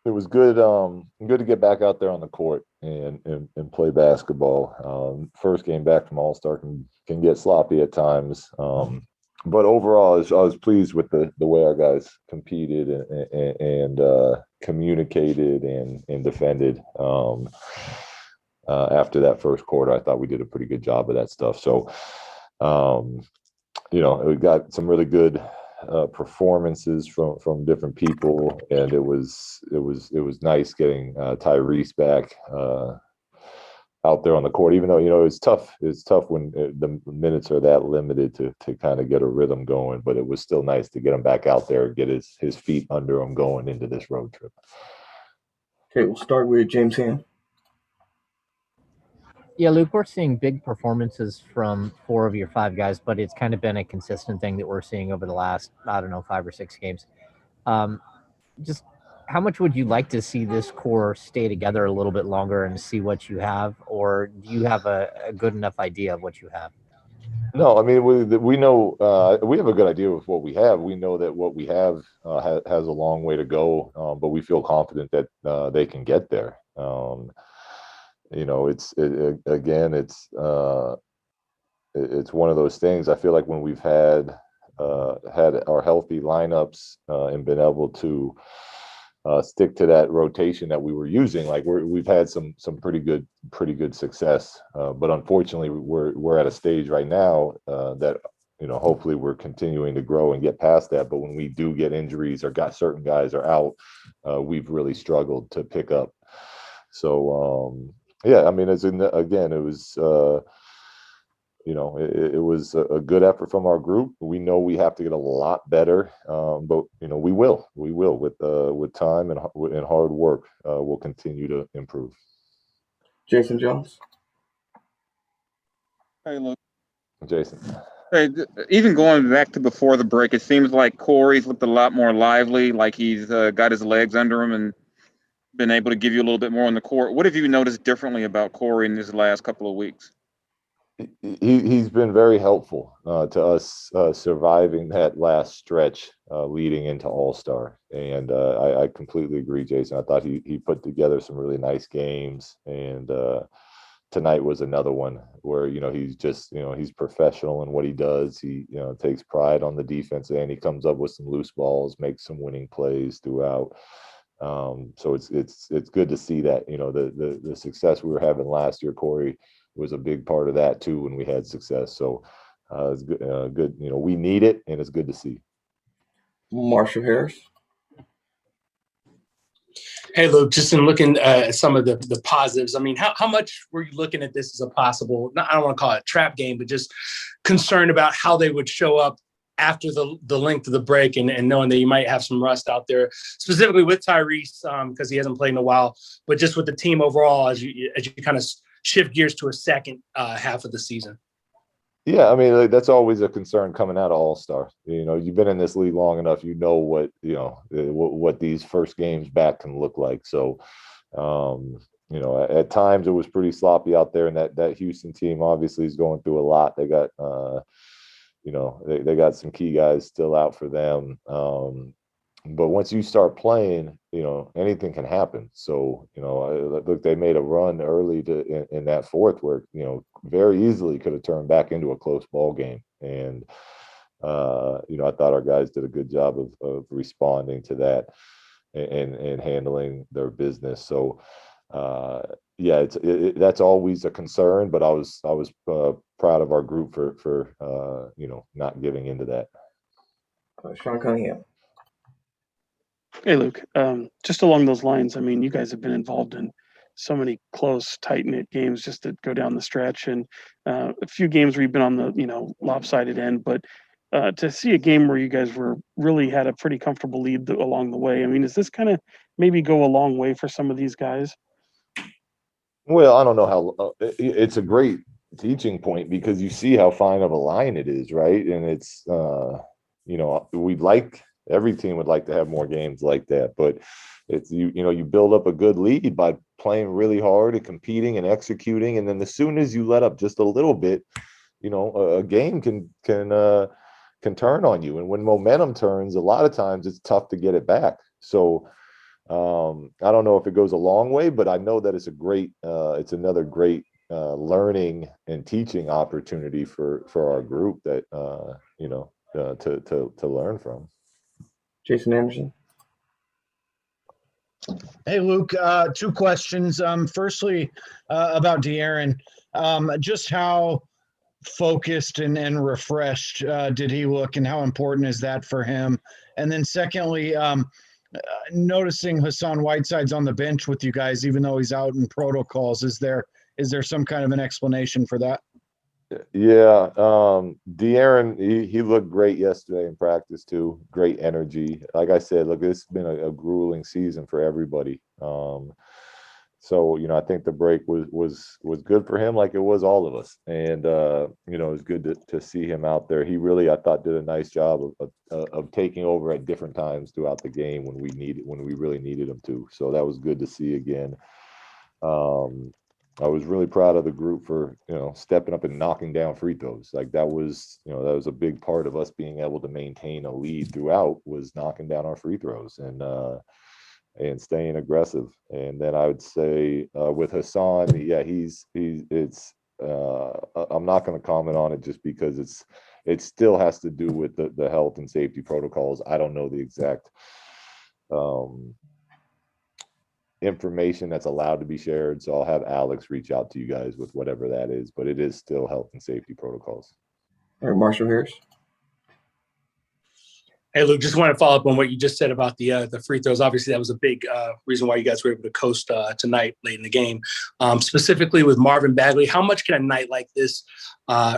it was good. Good to get back out there on the court and play basketball. First game back from All Star can get sloppy at times. But overall, I was pleased with the way our guys competed and communicated and defended. After that first quarter, I thought we did a pretty good job of that stuff. So, um, we got some really good performances from different people, and it was nice getting Tyrese back out there on the court. Even though it's tough. It's tough when the minutes are that limited to kind of get a rhythm going. But it was still nice to get him back out there and get his feet under him going into this road trip. Okay, we'll start with James Ham. Yeah, Luke, we're seeing big performances from four of your five guys, but it's kind of been a consistent thing that we're seeing over the last, I don't know, 5 or 6 games. Um, just how much would you like to see this core stay together a little bit longer and see what you have, or do you have a good enough idea of what you have? No, I mean we know we have a good idea of what we have. We know that what we have has a long way to go, but we feel confident that they can get there. Again, it's one of those things. I feel like when we've had our healthy lineups and been able to stick to that rotation that we were using, like we've had some pretty good success. But unfortunately, we're at a stage right now that hopefully we're continuing to grow and get past that. But when we do get injuries or got certain guys are out, we've really struggled to pick up. So yeah, I mean, again, it was. It was a good effort from our group. We know we have to get a lot better, but we will with time and hard work. We'll continue to improve. Jason Jones. Hey, look. Jason. Hey, even going back to before the break, it seems like Corey's looked a lot more lively, like he's got his legs under him and been able to give you a little bit more on the court. What have you noticed differently about Corey in this last couple of weeks? He's been very helpful to us surviving that last stretch leading into All-Star. And I completely agree, Jason. I thought he put together some really nice games. And tonight was another one where, he's just, he's professional in what he does. He, takes pride on the defense and he comes up with some loose balls, makes some winning plays throughout. So it's good to see that, the success we were having last year, Corey was a big part of that too when we had success. So it's good. We need it, and it's good to see. Marshall Harris. Hey, Luke, just in looking at some of the positives, I mean, how much were you looking at this as a possible, I don't want to call it a trap game, but just concerned about how they would show up after the length of the break and knowing that you might have some rust out there, specifically with Tyrese because he hasn't played in a while, but just with the team overall as you kind of shift gears to a second half of the season? Yeah, I mean, that's always a concern coming out of All-Star. You've been in this league long enough, what these first games back can look like. So, at times it was pretty sloppy out there, and that Houston team obviously is going through a lot. They got, they got some key guys still out for them. But once you start playing, anything can happen. So, look, they made a run early in that fourth where, very easily could have turned back into a close ball game. And, I thought our guys did a good job of responding to that and handling their business. So, yeah, that's always a concern, but I was proud of our group for not giving into that. Sean Cunningham. Hey, Luke, just along those lines, I mean, you guys have been involved in so many close, tight-knit games just to go down the stretch and a few games where you've been on the, lopsided end, but to see a game where you guys really had a pretty comfortable lead along the way, I mean, does this kind of maybe go a long way for some of these guys? Well, I don't know how it's a great teaching point because you see how fine of a line it is, right? And it's, every team would like to have more games like that, but it's you build up a good lead by playing really hard and competing and executing, and then as soon as you let up just a little bit, a game can turn on you, and when momentum turns, a lot of times it's tough to get it back. So I don't know if it goes a long way, but I know that it's it's another great learning and teaching opportunity for our group that to learn from. Jason Anderson. Hey, Luke, two questions. Firstly, about De'Aaron, just how focused and refreshed did he look, and how important is that for him? And then secondly, noticing Hassan Whiteside's on the bench with you guys, even though he's out in protocols. Is there some kind of an explanation for that? Yeah, De'Aaron, he looked great yesterday in practice too. Great energy. Like I said, look, it's been a grueling season for everybody. So I think the break was good for him, like it was all of us. And it was good to see him out there. He really, I thought, did a nice job of taking over at different times throughout the game when we really needed him to. So that was good to see again. I was really proud of the group for stepping up and knocking down free throws. Like that was a big part of us being able to maintain a lead throughout, was knocking down our free throws and staying aggressive. And then I would say with Hassan, yeah, I'm not going to comment on it just because it still has to do with the health and safety protocols. I don't know the exact information that's allowed to be shared, so I'll have Alex reach out to you guys with whatever that is, but it is still health and safety protocols. All right, Marshall Harris. Hey, Luke, just want to follow up on what you just said about the free throws. Obviously, that was a big reason why you guys were able to coast tonight late in the game. Specifically with Marvin Bagley, how much can a night like this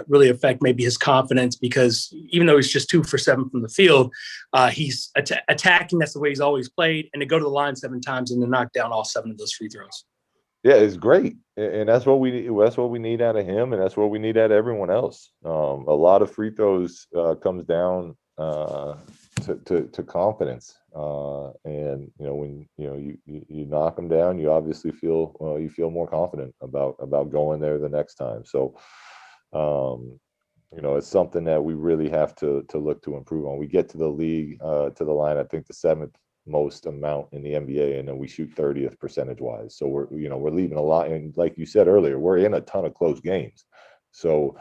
really affect maybe his confidence? Because even though he's just 2 for 7 from the field, he's attacking. That's the way he's always played. And to go to the line 7 times and to knock down all 7 of those free throws. Yeah, it's great, and that's what we need out of him, and that's what we need out of everyone else. A lot of free throws comes down to confidence, and when you knock them down, you obviously feel more confident about going there the next time. So it's something that we really have to look to improve on. We get to the league to the line, I think the 7th most amount in the NBA, and then we shoot 30th percentage wise. So we're leaving a lot, and like you said earlier, we're in a ton of close games. So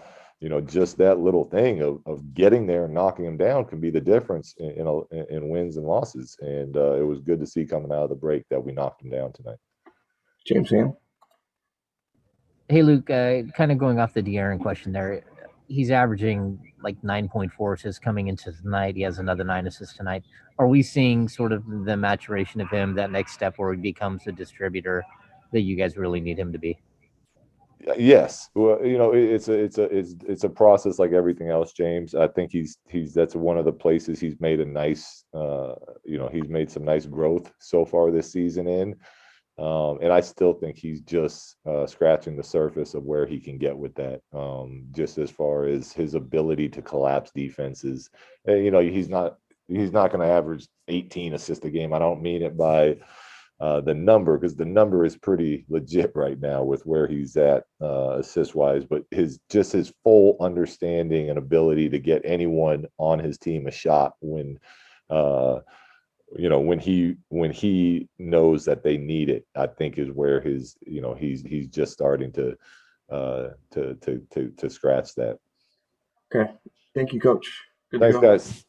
just that little thing of getting there and knocking them down can be the difference in wins and losses. And it was good to see coming out of the break that we knocked them down tonight. James Ham. Hey, Luke, kind of going off the De'Aaron question there, he's averaging like 9.4 assists coming into tonight. He has another 9 assists tonight. Are we seeing sort of the maturation of him, that next step where he becomes a distributor that you guys really need him to be? Yes, well, it's a process like everything else, James. I think that's one of the places he's made a nice, he's made some nice growth so far this season and I still think he's just scratching the surface of where he can get with that. Just as far as his ability to collapse defenses, he's not going to average 18 assists a game. I don't mean it by the number, because the number is pretty legit right now with where he's at assist wise, but his full understanding and ability to get anyone on his team a shot when when he knows that they need it, I think is where he's just starting to scratch that. Okay. Thank you, Coach. Thanks, guys.